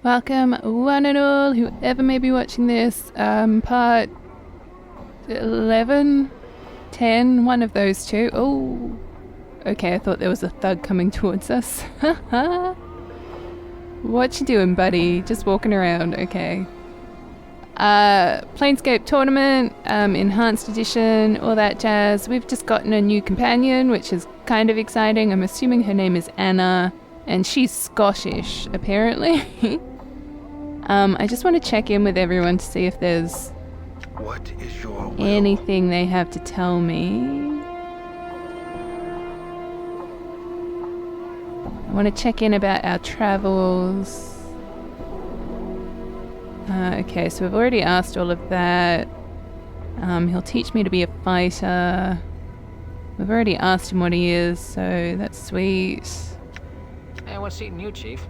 Welcome, one and all, whoever may be watching this, part 11, 10, one of those two. Oh, okay, I thought there was a thug coming towards us. What you doing, buddy? Just walking around, okay. Planescape Torment, Enhanced Edition, all that jazz. We've just gotten a new companion, which is kind of exciting. I'm assuming her name is Anna, and she's Scottish, apparently. I just want to check in with everyone to see if there's anything they have to tell me. I want to check in about our travels. Okay, so we've already asked all of that. He'll teach me to be a fighter. We've already asked him what he is, so that's sweet. Hey, what's eating you, Chief?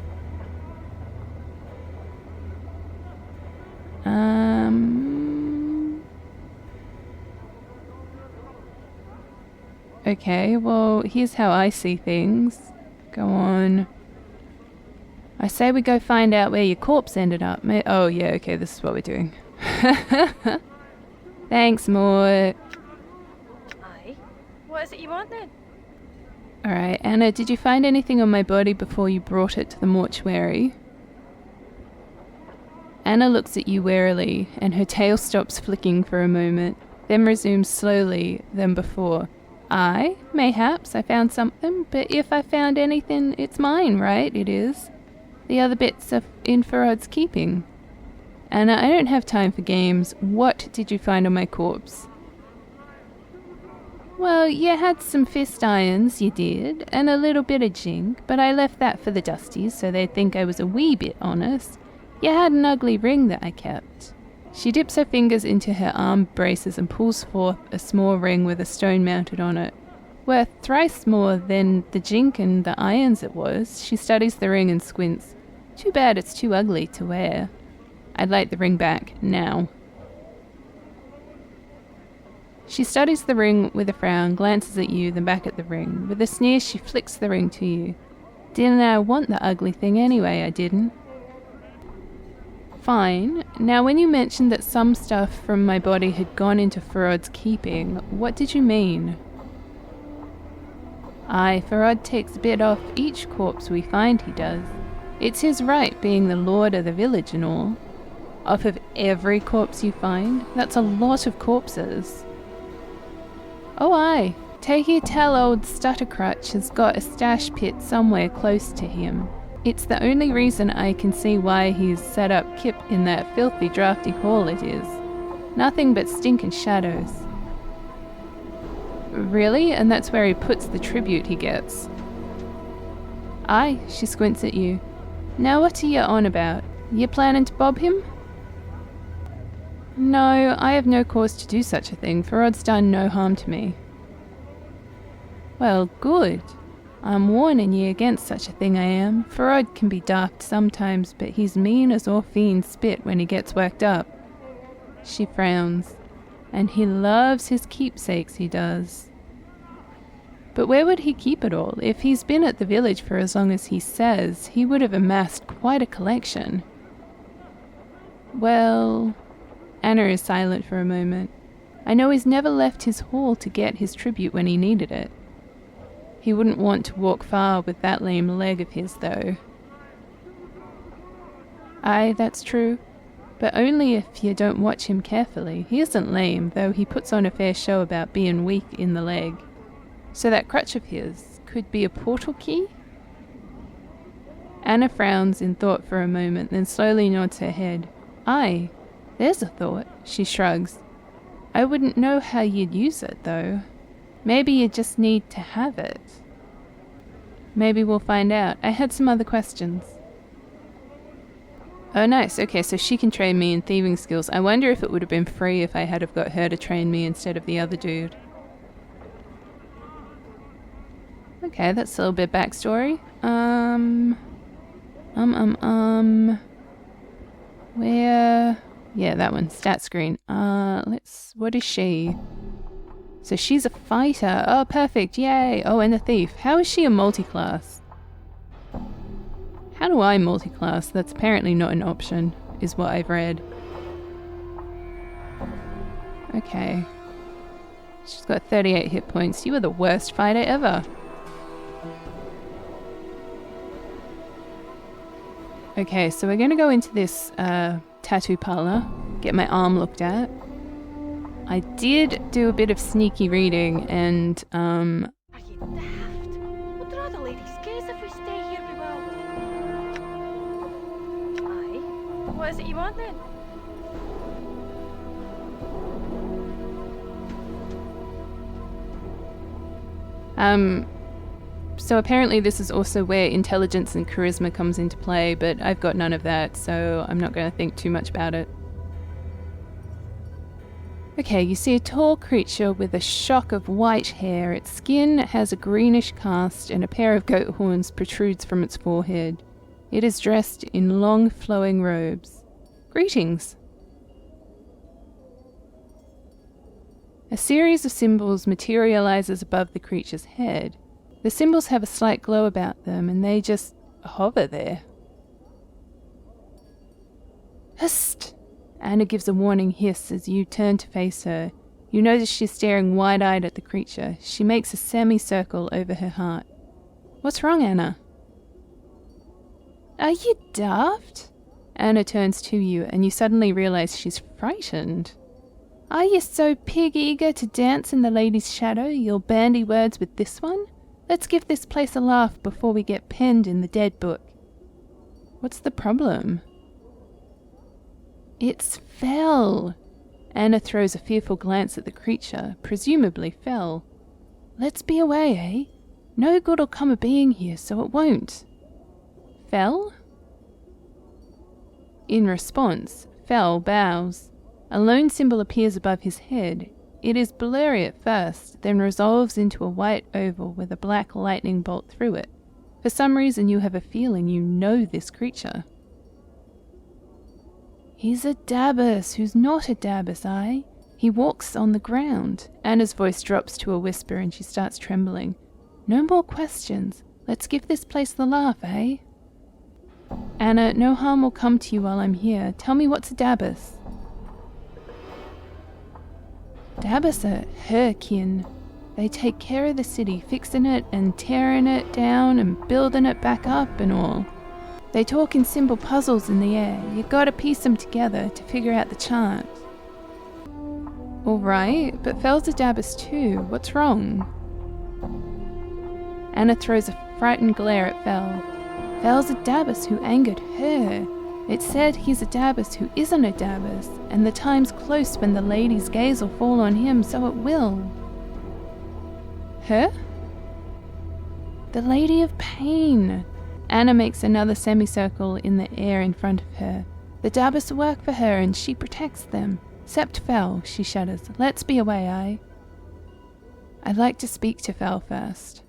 Okay, well, here's how I see things. Go on. I say we go find out where your corpse ended up. Oh, yeah, okay, this is what we're doing. Thanks, Mort. Aye. What is it you want then? Alright, Anna, did you find anything on my body before you brought it to the mortuary? Anna looks at you warily, and her tail stops flicking for a moment, then resumes slowly than before. Mayhaps I found something, but if I found anything, it's mine, right? It is. The other bits are in Farad's keeping. Anna, I don't have time for games. What did you find on my corpse? Well, you had some fist irons, you did, and a little bit of jink, but I left that for the dusties so they'd think I was a wee bit honest. You had an ugly ring that I kept. She dips her fingers into her arm braces and pulls forth a small ring with a stone mounted on it. Worth thrice more than the jink and the irons it was. She studies the ring and squints. Too bad it's too ugly to wear. I'd like the ring back, now. She studies the ring with a frown, glances at you, then back at the ring. With a sneer, she flicks the ring to you. Didn't I want the ugly thing anyway, I didn't. Fine. Now, when you mentioned that some stuff from my body had gone into Farad's keeping, what did you mean? Aye, Farad takes a bit off each corpse we find, he does. It's his right, being the lord of the village and all. Off of every corpse you find? That's a lot of corpses. Oh aye, take you tell old Stuttercrutch has got a stash pit somewhere close to him. It's the only reason I can see why he's set up Kip in that filthy drafty hall it is. Nothing but stinking shadows. Really? And that's where he puts the tribute he gets? Aye, she squints at you. Now what are you on about? You planning to bob him? No, I have no cause to do such a thing. Farad's done no harm to me. Well, good. I'm warning ye against such a thing, I am. Farad can be daft sometimes, but he's mean as all fiends spit when he gets worked up. She frowns. And he loves his keepsakes, he does. But where would he keep it all? If he's been at the village for as long as he says, he would have amassed quite a collection. Well... Anna is silent for a moment. I know he's never left his hall to get his tribute when he needed it. He wouldn't want to walk far with that lame leg of his, though. Aye, that's true. But only if you don't watch him carefully. He isn't lame, though he puts on a fair show about being weak in the leg. So that crutch of his could be a portal key? Anna frowns in thought for a moment, then slowly nods her head. Aye, there's a thought, she shrugs. I wouldn't know how you'd use it, though. Maybe you just need to have it. Maybe we'll find out. I had some other questions. Oh, nice. Okay, so she can train me in thieving skills. I wonder if it would have been free if I had have got her to train me instead of the other dude. Okay, that's a little bit backstory. Where... Yeah, that one. Stat screen. What is she? So she's a fighter. Oh, perfect. Yay. Oh, and a thief. How is she a multi-class? How do I multi-class? That's apparently not an option, is what I've read. Okay. She's got 38 hit points. You are the worst fighter ever. Okay, so we're going to go into this tattoo parlor, get my arm looked at. I did do a bit of sneaky reading and Are you daft? We'll draw the lady's gaze if we stay here, we will. Aye. What is it you want then? So apparently this is also where intelligence and charisma comes into play, but I've got none of that, so I'm not going to think too much about it. Okay, you see a tall creature with a shock of white hair. Its skin has a greenish cast and a pair of goat horns protrudes from its forehead. It is dressed in long flowing robes. Greetings. A series of symbols materializes above the creature's head. The symbols have a slight glow about them, and they just hover there. Hist! Anna gives a warning hiss as you turn to face her. You notice she's staring wide-eyed at the creature. She makes a semicircle over her heart. What's wrong, Anna? Are you daft? Anna turns to you, and you suddenly realize she's frightened. Are you so pig-eager to dance in the lady's shadow you'll bandy words with this one? Let's give this place a laugh before we get penned in the dead book. What's the problem? It's Fel. Anna throws a fearful glance at the creature, presumably Fel. Let's be away, eh? No good'll come of being here, so it won't. Fel? In response, Fel bows. A lone symbol appears above his head. It is blurry at first, then resolves into a white oval with a black lightning bolt through it. For some reason you have a feeling you know this creature. He's a Dabus who's not a Dabus, aye? He walks on the ground. Anna's voice drops to a whisper and she starts trembling. No more questions. Let's give this place the laugh, eh? Anna, no harm will come to you while I'm here. Tell me what's a Dabus? Dabus are her kin. They take care of the city, fixing it and tearing it down and building it back up and all. They talk in symbol puzzles in the air. You gotta piece them together to figure out the chant. Alright, but Fel's a Dabus too. What's wrong? Anna throws a frightened glare at Fel. Fel's a Dabus who angered her. It said he's a Dabus who isn't a Dabus, and the time's close when the lady's gaze will fall on him, so it will. Her? The Lady of Pain. Anna makes another semicircle in the air in front of her. The Dabus work for her and she protects them. Sept Fel, she shudders. Let's be away, aye? I'd like to speak to Fel first.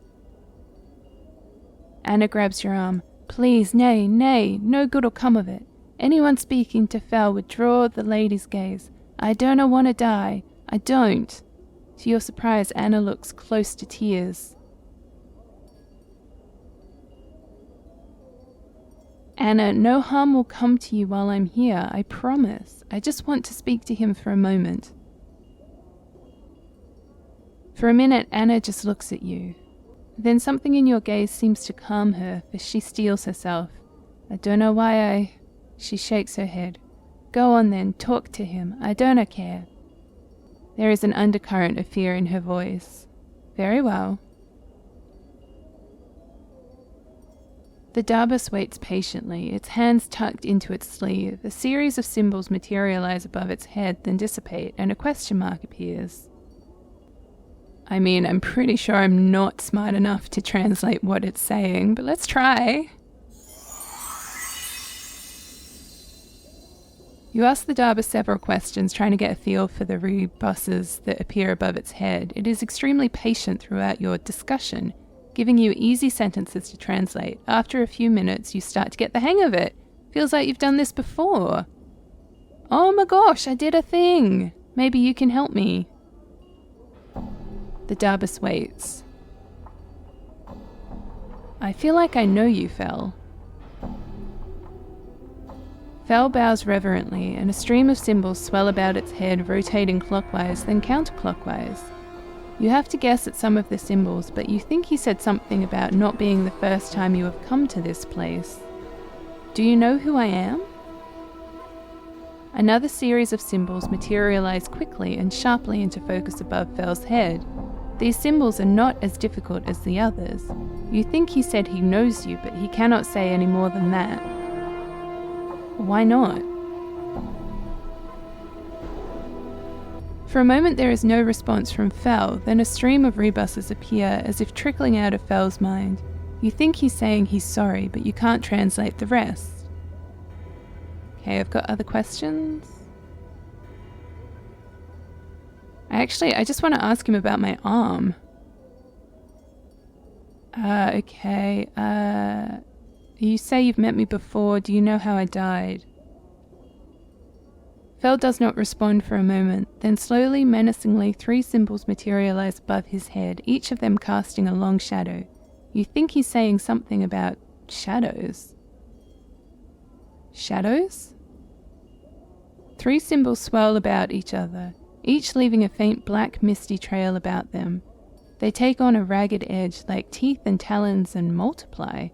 Anna grabs your arm. Please, nay, nay, no good'll come of it. Anyone speaking to Fel would draw the lady's gaze. I don't want to die. I don't. To your surprise, Anna looks close to tears. Anna, no harm will come to you while I'm here, I promise. I just want to speak to him for a moment. For a minute, Anna just looks at you. Then something in your gaze seems to calm her, for she steels herself. I don't know why She shakes her head. Go on then, talk to him. I don't care. There is an undercurrent of fear in her voice. Very well. The Dabus waits patiently, its hands tucked into its sleeve. A series of symbols materialize above its head, then dissipate, and a question mark appears. I mean, I'm pretty sure I'm not smart enough to translate what it's saying, but let's try. You ask the Dabus several questions, trying to get a feel for the rebuses that appear above its head. It is extremely patient throughout your discussion, giving you easy sentences to translate. After a few minutes, you start to get the hang of it. Feels like you've done this before. Oh my gosh, I did a thing. Maybe you can help me. The Dabus waits. I feel like I know you, Fel. Fel bows reverently, and a stream of symbols swell about its head, rotating clockwise, then counterclockwise. You have to guess at some of the symbols, but you think he said something about not being the first time you have come to this place. Do you know who I am? Another series of symbols materialize quickly and sharply into focus above Fel's head. These symbols are not as difficult as the others. You think he said he knows you, but he cannot say any more than that. Why not? For a moment there is no response from Fel, then a stream of rebuses appear as if trickling out of Fel's mind. You think he's saying he's sorry, but you can't translate the rest. Okay, I've got other questions. I just want to ask him about my arm. Okay. You say you've met me before. Do you know how I died? Fel does not respond for a moment. Then slowly, menacingly, 3 symbols materialize above his head, each of them casting a long shadow. You think he's saying something about shadows. Shadows? 3 symbols swirl about each other, each leaving a faint black misty trail about them. They take on a ragged edge like teeth and talons and multiply.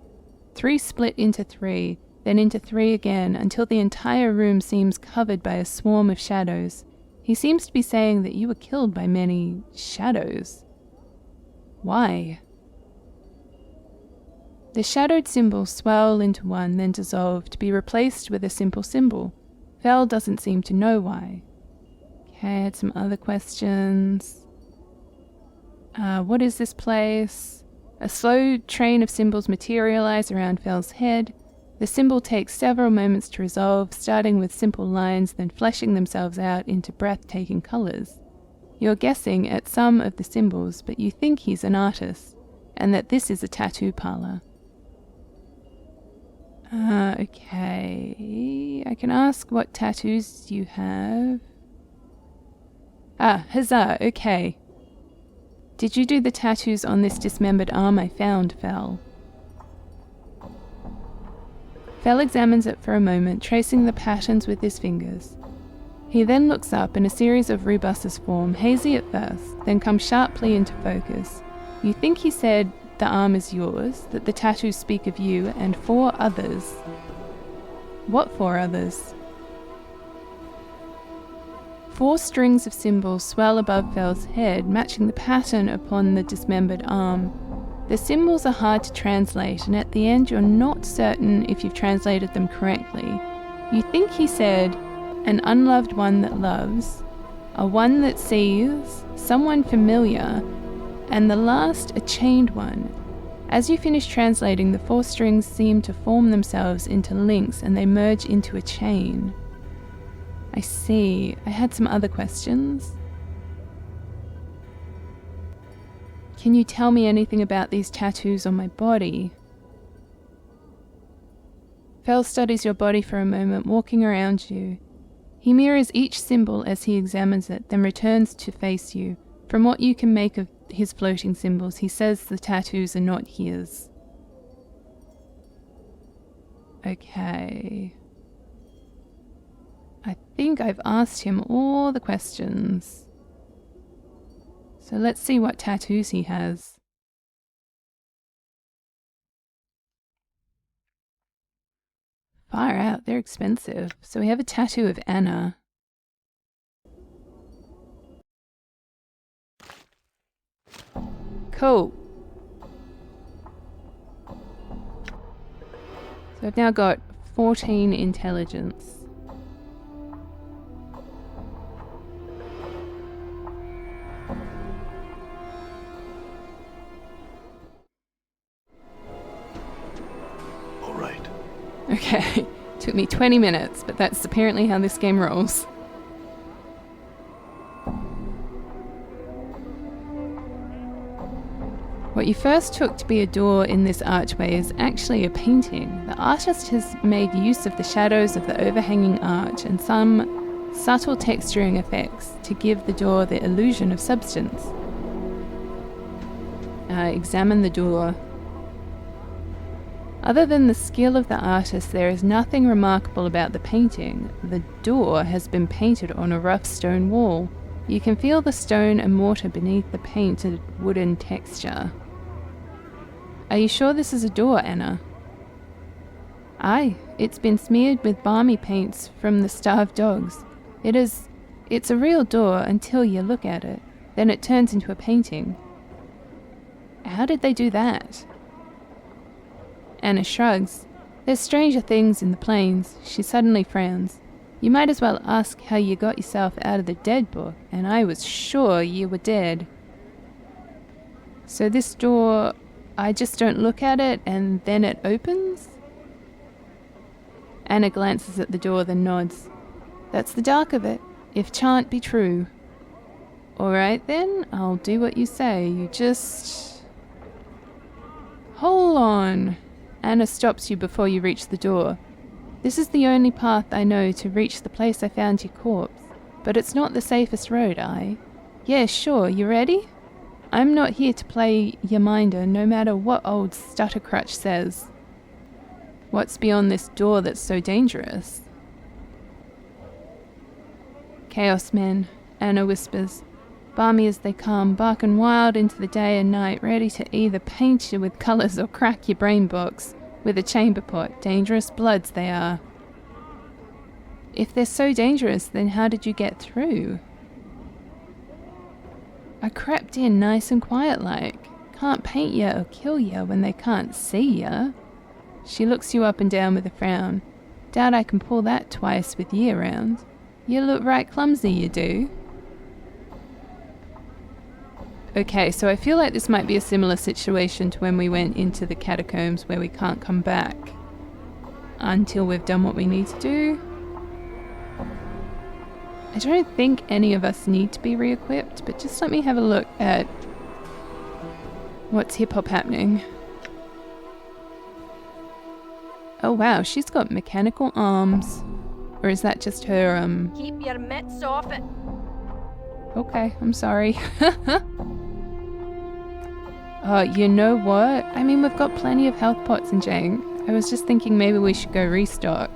3 split into 3, then into 3 again, until the entire room seems covered by a swarm of shadows. He seems to be saying that you were killed by many shadows. Why? The shadowed symbols swirl into one, then dissolve, to be replaced with a simple symbol. Fel doesn't seem to know why. Okay, I had some other questions. What is this place? A slow train of symbols materialize around Fel's head. The symbol takes several moments to resolve, starting with simple lines, then fleshing themselves out into breathtaking colors. You're guessing at some of the symbols, but you think he's an artist, and that this is a tattoo parlor. Okay. I can ask what tattoos you have. Huzzah, okay. Did you do the tattoos on this dismembered arm I found, Fel? Fel examines it for a moment, tracing the patterns with his fingers. He then looks up and a series of rebuses form, hazy at first, then come sharply into focus. You think he said the arm is yours, that the tattoos speak of you, and 4 others. What 4 others? 4 strings of symbols swell above Fel's head, matching the pattern upon the dismembered arm. The symbols are hard to translate, and at the end you're not certain if you've translated them correctly. You think he said, an unloved one that loves, a one that sees, someone familiar, and the last a chained one. As you finish translating, the 4 strings seem to form themselves into links and they merge into a chain. I see. I had some other questions. Can you tell me anything about these tattoos on my body? Fel studies your body for a moment, walking around you. He mirrors each symbol as he examines it, then returns to face you. From what you can make of his floating symbols, he says the tattoos are not his. Okay. I think I've asked him all the questions. So let's see what tattoos he has. Far out, they're expensive. So we have a tattoo of Anna. Cool. So I've now got 14 intelligence. All right. Okay, took me 20 minutes, but that's apparently how this game rolls. What you first took to be a door in this archway is actually a painting. The artist has made use of the shadows of the overhanging arch and some subtle texturing effects to give the door the illusion of substance. Examine the door. Other than the skill of the artist, there is nothing remarkable about the painting. The door has been painted on a rough stone wall. You can feel the stone and mortar beneath the painted wooden texture. Are you sure this is a door, Anna? Aye, it's been smeared with balmy paints from the starved dogs. It's a real door until you look at it. Then it turns into a painting. How did they do that? Anna shrugs. There's stranger things in the plains. She suddenly frowns. You might as well ask how you got yourself out of the dead book, and I was sure you were dead. So this door, I just don't look at it and then it opens? Anna glances at the door, then nods. That's the dark of it, if chant be true. Alright then, I'll do what you say. You just... Hold on. Anna stops you before you reach the door. This is the only path I know to reach the place I found your corpse, but it's not the safest road, Yeah, sure, you ready? I'm not here to play your minder, no matter what old Stuttercrutch says. What's beyond this door that's so dangerous? Chaos men, Anna whispers. Balmy as they come, barking wild into the day and night, ready to either paint you with colours or crack your brain box with a chamber pot. Dangerous bloods they are. If they're so dangerous, then how did you get through? I crept in nice and quiet like. Can't paint ya or kill ya when they can't see ya. She looks you up and down with a frown. Doubt I can pull that twice with ye around. You look right clumsy, you do. Okay, so I feel like this might be a similar situation to when we went into the catacombs where we can't come back until we've done what we need to do. I don't think any of us need to be re-equipped, but just let me have a look at what's hip-hop happening. Oh wow, she's got mechanical arms. Or is that just her, Keep your mitts off it. Okay, I'm sorry. You know what? I mean, we've got plenty of health pots and jank. I was just thinking maybe we should go restock.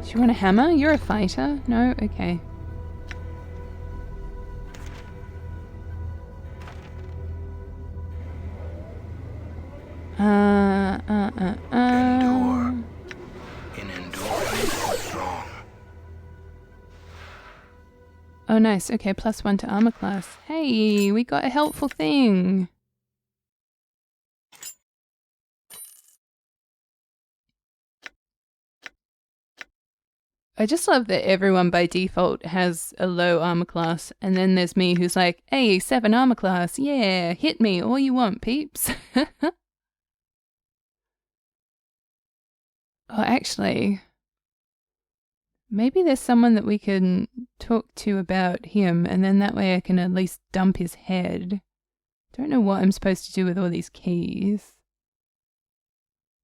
Do you want a hammer? You're a fighter? No? Okay. Oh nice, okay, +1 to armor class. Hey, we got a helpful thing. I just love that everyone by default has a low armor class, and then there's me who's like, hey, 7 armor class, yeah, hit me all you want, peeps. Oh, actually, maybe there's someone that we can talk to about him, and then that way I can at least dump his head. Don't know what I'm supposed to do with all these keys.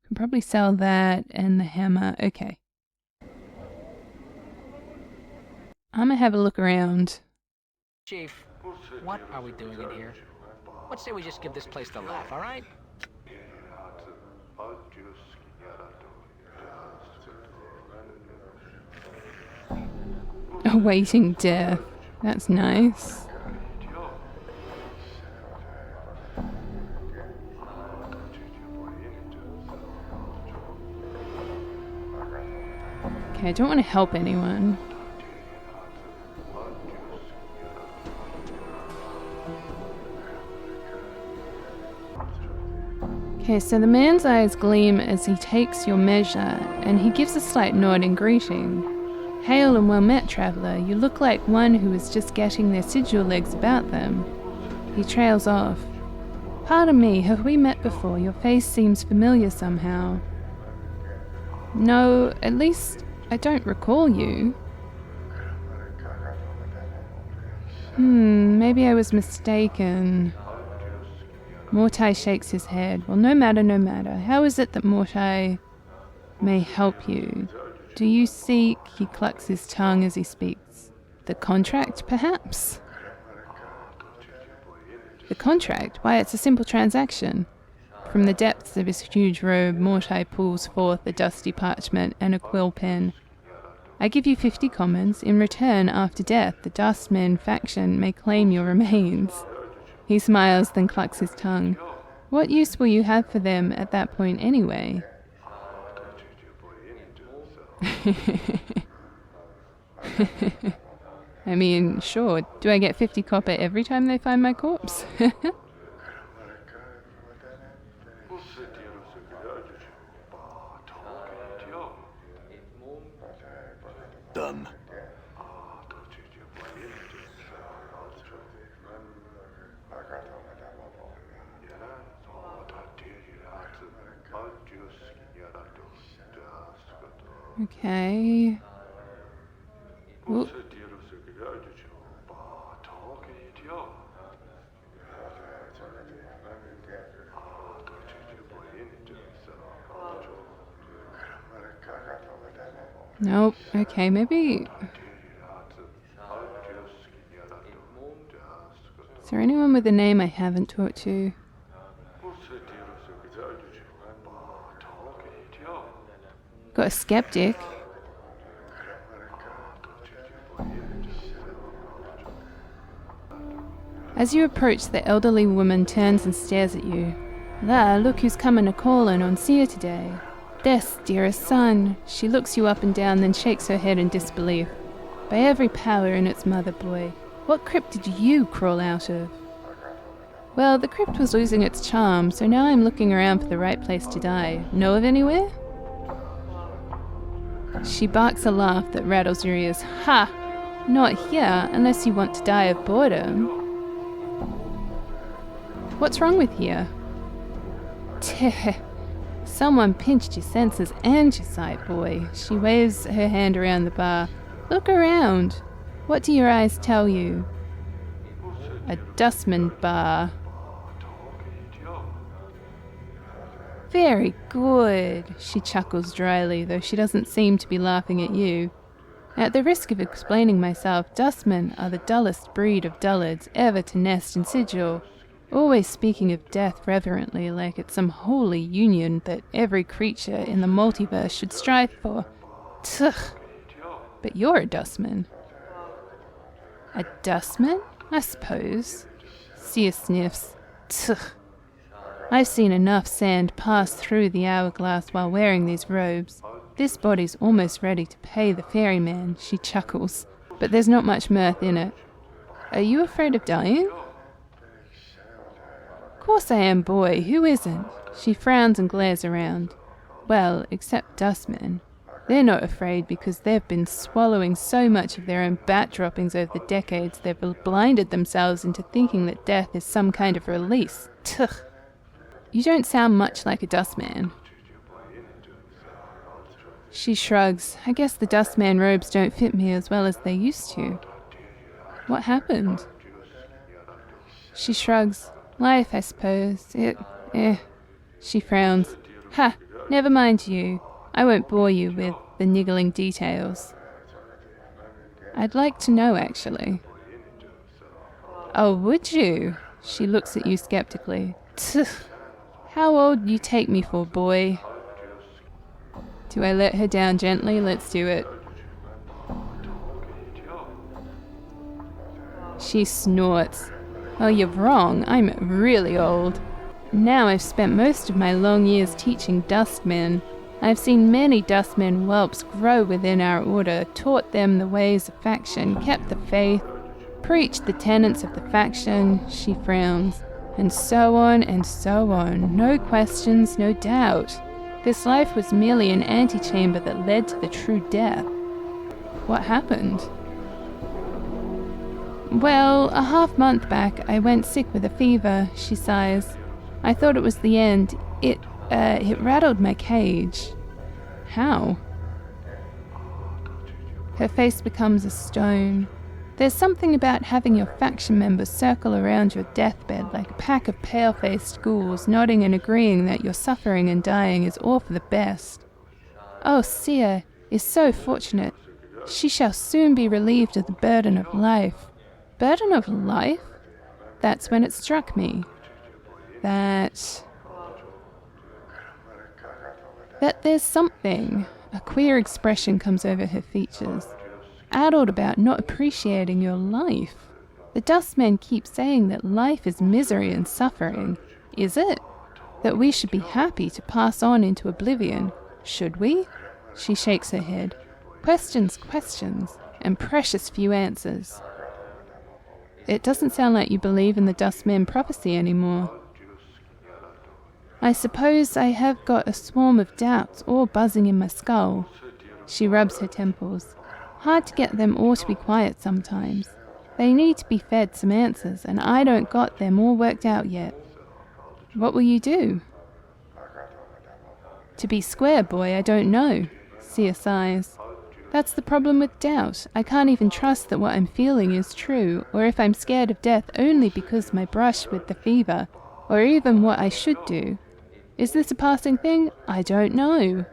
Can probably sell that and the hammer. Okay. I'm gonna have a look around. Chief, what are we doing in here? Let's say we just give this place the laugh, alright? Awaiting death. That's nice. Okay, I don't want to help anyone. Okay, so the man's eyes gleam as he takes your measure, and he gives a slight nod in greeting. Hail and well met, traveller. You look like one who is just getting their sigil legs about them. He trails off. Pardon me, have we met before? Your face seems familiar somehow. No, at least I don't recall you. Maybe I was mistaken. Mortai shakes his head. Well, no matter, no matter. How is it that Mortai may help you? Do you seek, he clucks his tongue as he speaks, the contract, perhaps? The contract? Why, it's a simple transaction. From the depths of his huge robe, Mortai pulls forth a dusty parchment and a quill pen. I give you 50 commons. In return, after death, the Dustman faction may claim your remains. He smiles, then clucks his tongue. What use will you have for them at that point anyway? I mean, sure. Do I get 50 copper every time they find my corpse? Done. Okay. Ooh. Nope. Okay, maybe... Is there anyone with a name I haven't talked to? Got a skeptic. As you approach, the elderly woman turns and stares at you. "La, look who's coming a callin' on Seer today. Des, dearest son." She looks you up and down, then shakes her head in disbelief. "By every power in its mother, boy, what crypt did you crawl out of?" "Well, the crypt was losing its charm, so now I'm looking around for the right place to die. Know of anywhere?" She barks a laugh that rattles your ears. "Ha! Not here, unless you want to die of boredom." "What's wrong with here?" "Teh, someone pinched your senses and your sight, boy." She waves her hand around the bar. "Look around. What do your eyes tell you?" "A dustman bar." "Very good," she chuckles dryly, though she doesn't seem to be laughing at you. At the risk of explaining myself, dustmen are the dullest breed of dullards ever to nest in Sigil, always speaking of death reverently like it's some holy union that every creature in the multiverse should strive for. Tugh! But you're a dustman. "A dustman? I suppose." Seer sniffs. "Tugh! I've seen enough sand pass through the hourglass while wearing these robes. This body's almost ready to pay the ferryman," she chuckles, but there's not much mirth in it. "Are you afraid of dying?" "Course I am, boy. Who isn't?" She frowns and glares around. "Well, except dustmen. They're not afraid because they've been swallowing so much of their own bat droppings over the decades they've blinded themselves into thinking that death is some kind of release. Tugh! You don't sound much like a dustman." She shrugs. "I guess the dustman robes don't fit me as well as they used to." "What happened?" She shrugs. "Life, I suppose. She frowns. "Ha! Never mind you. I won't bore you with the niggling details." "I'd like to know, actually." "Oh, would you?" She looks at you skeptically. "Tch! How old you take me for, boy?" Do I let her down gently? Let's do it. She snorts. "Oh, you're wrong. I'm really old. Now I've spent most of my long years teaching dustmen. I've seen many dustmen whelps grow within our order, taught them the ways of faction, kept the faith, preached the tenets of the faction." She frowns. "And so on and so on. No questions, no doubt. This life was merely an antechamber that led to the true death." "What happened?" "Well, a half-month back, I went sick with a fever," she sighs. "I thought it was the end. It rattled my cage." "How?" Her face becomes a stone. "There's something about having your faction members circle around your deathbed like a pack of pale-faced ghouls, nodding and agreeing that your suffering and dying is all for the best. Oh, Seer is so fortunate. She shall soon be relieved of the burden of life." "Burden of life?" that's when it struck me that there's something. A queer expression comes over her features. Addled about not appreciating your life. The dustmen keep saying that life is misery and suffering. Is it? That we should be happy to pass on into oblivion. Should we? She shakes her head. Questions, and precious few answers. It doesn't sound like you believe in the dustmen prophecy anymore. I suppose I have got a swarm of doubts all buzzing in my skull. She rubs her temples. Hard to get them all to be quiet sometimes. They need to be fed some answers, and I don't got them all worked out yet. What will you do? To be square, boy, I don't know. Sia sighs. That's the problem with doubt. I can't even trust that what I'm feeling is true, or if I'm scared of death only because my brush with the fever, or even what I should do. Is this a passing thing? I don't know.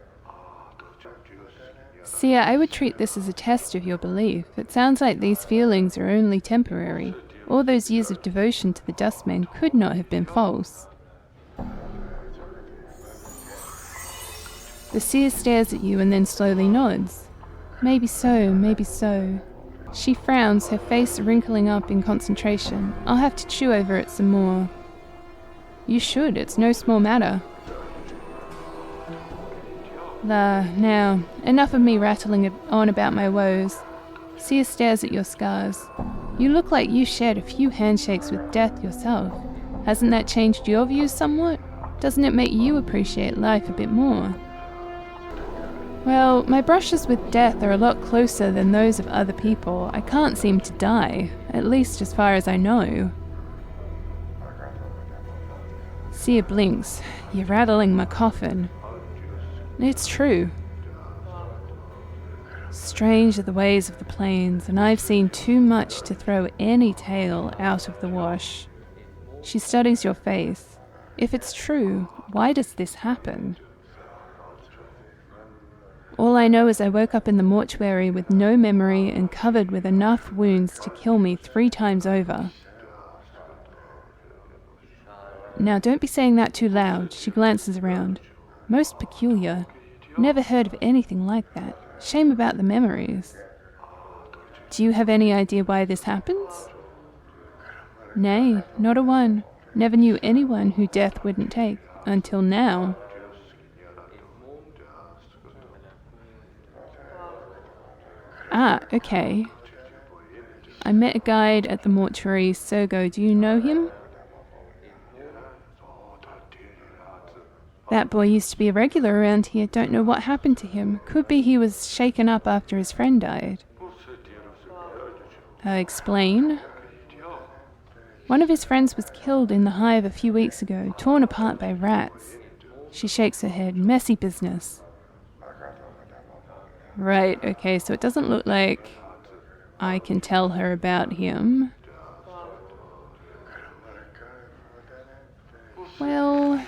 Sia, I would treat this as a test of your belief. It sounds like these feelings are only temporary. All those years of devotion to the dustmen could not have been false. The seer stares at you and then slowly nods. Maybe so, maybe so. She frowns, her face wrinkling up in concentration. I'll have to chew over it some more. You should, it's no small matter. Now, enough of me rattling on about my woes. Seer stares at your scars. You look like you shared a few handshakes with death yourself. Hasn't that changed your views somewhat? Doesn't it make you appreciate life a bit more? Well, my brushes with death are a lot closer than those of other people. I can't seem to die, at least as far as I know. Seer blinks. You're rattling my coffin. It's true. Strange are the ways of the plains, and I've seen too much to throw any tale out of the wash. She studies your face. If it's true, why does this happen? All I know is I woke up in the mortuary with no memory and covered with enough wounds to kill me 3 times over. Now don't be saying that too loud. She glances around. Most peculiar. Never heard of anything like that. Shame about the memories. Do you have any idea why this happens? Nay, not a one. Never knew anyone who death wouldn't take. Until now. Ah, okay. I met a guide at the mortuary, Sergo. Do you know him? That boy used to be a regular around here. Don't know what happened to him. Could be he was shaken up after his friend died. Explain? One of his friends was killed in the hive a few weeks ago, torn apart by rats. She shakes her head. Messy business. Right, okay, so it doesn't look like I can tell her about him. Well,